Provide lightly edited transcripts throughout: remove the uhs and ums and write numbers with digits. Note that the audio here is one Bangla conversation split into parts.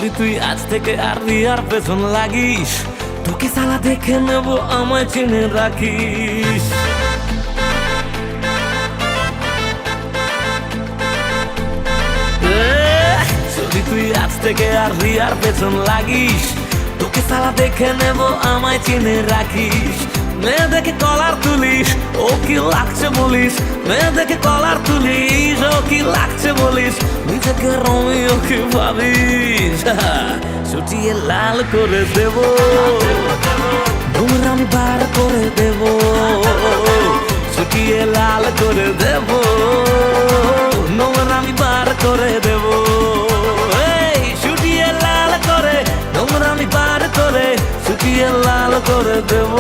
যদি তুই আজ থেকে আর রিয়ার পেছন লাগিস, তোকে সালা দেখে নেব, আমায় চিনে রাখিস। যদি তুই আজ থেকে আর রিয়ার পেছন লাগিস, তোকে সালা দেখে নেব, আমায় চিনে রাখিস। মেয়ে দেখে কলার তুলিস, ও কি লাগছে বলিস, মেয়ে দেখে কলার তুলিস, ও কি লাগছে বলিস, নিজেকে রোমিও কি ভাবিস। ছুটিয়ে লাল করে দেব, ঘুমরা আমি বার করে দেব, ছুটিয়ে লাল করে দেব, নোংরা আমি বার করে দেব। ছুটিয়ে লাল করে, নোংরা আমি বার করে, ছুটিয়ে লাল করে দেব,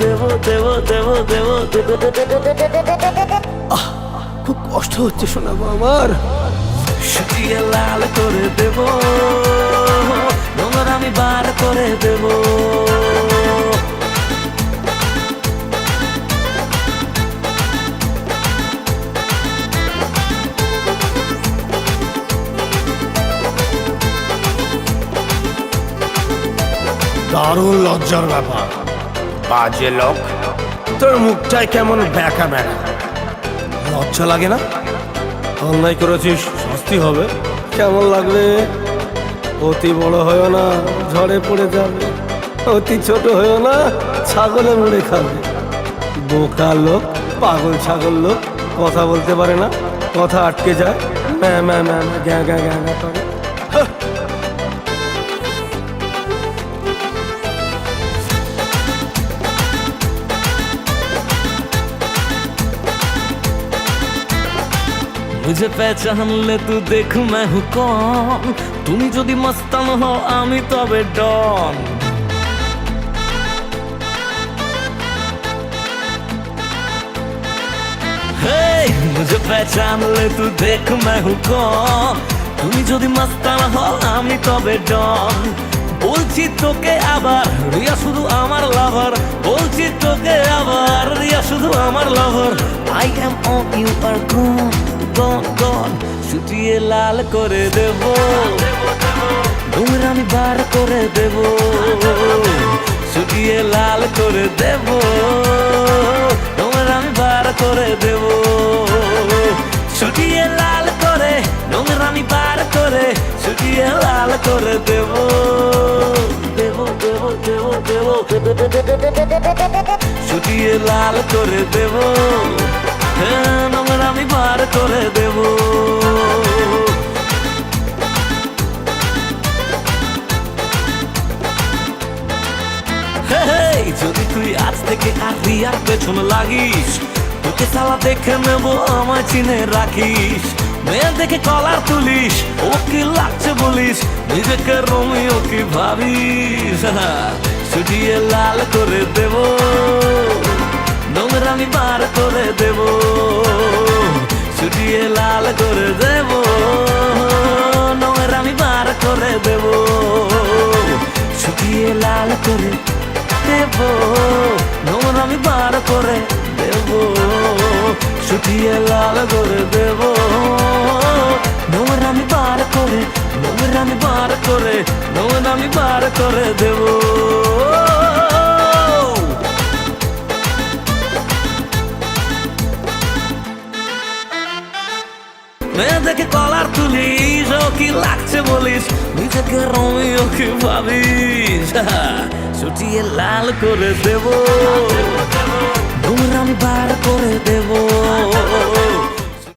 দেব দেব দেব দেব দেব। খুব কষ্ট হচ্ছে শোনাবো আমার। ছুটিয়ে লাল করে দেব, নোংরা আমি বার করে দেব। দারুণ লজ্জার ব্যাপার। বাজে লোক, তোর মুখটাই কেমন ব্যাকা ব্যাকা। লজ্জা লাগে না? অন্যায় করেছিস, শাস্তি হবে। কেমন লাগবে? অতি বড় হয়েও না, ঝড়ে পড়ে যাবে। অতি ছোট হয়েও না, ছাগলে মুড়ে খাবে। বোকা লোক, পাগল ছাগল লোক, কথা বলতে পারে না, কথা আটকে যায়, ম্যা ম্যা ম্যা গ্যা গ্যা গ্যা গ্যা করে। मुझे पहचान ले तू देख मैं हूँ कौन, তুমি যদি মস্তান হও আমি তবে ডন। मुझे पहचान ले तू देख मैं हूँ कौन, তুমি যদি মস্তান হও আমি তবে ডন। বলছি তোকে আবার রিয়া শুধু আমার লাভার, বলছি তোকে আবার রিয়া শুধু আমার লাভার। I am on you are gone, gone, gone, ছুটিয়ে লাল করে দেব, নোংরা আমি বার করে দেব, ছুটিয়ে লাল করে দেব, নোংরা আমি বার করে দেব, ছুটিয়ে লাল করে, নোংরা আমি বার করে, ছুটিয়ে লাল করে দেব, দেব দেব দেব দেব, ছুটিয়ে লাল করে দেব, নোংরা আমি বার করে দেব। যদি তুই আজ থেকে আর রিয়ার পেছন লাগিস, তোকে সালা দেখে নেব, আমায় চিনে রাখিস। মেয়ে দেখে কলার তুলিস, ও কি লাগছে বলিস, নিজেকে রোমিও কি ভাবিস। ছুটিয়ে লাল করে দেব, নোংরা আমি বার করে দেব, ছুটিয়ে লাল করে দেব, নোংরা আমি বার করে দেব, ছুটিয়ে লাল করে দেব, নোংরা আমি বার করে দেব, ছুটিয়ে লাল করে দেব, নোংরা আমি বার করে, নোংরা আমি বার করে, নোংরা আমি বার করে দেব। মেয়ে দেখে কলার তুলিস, ও কি লাগছে বলিস, নিজেকে রোমিও কি ভাবিস। ছুটিয়ে লাল করে দেব, নোংরা আমি বার করে দেব।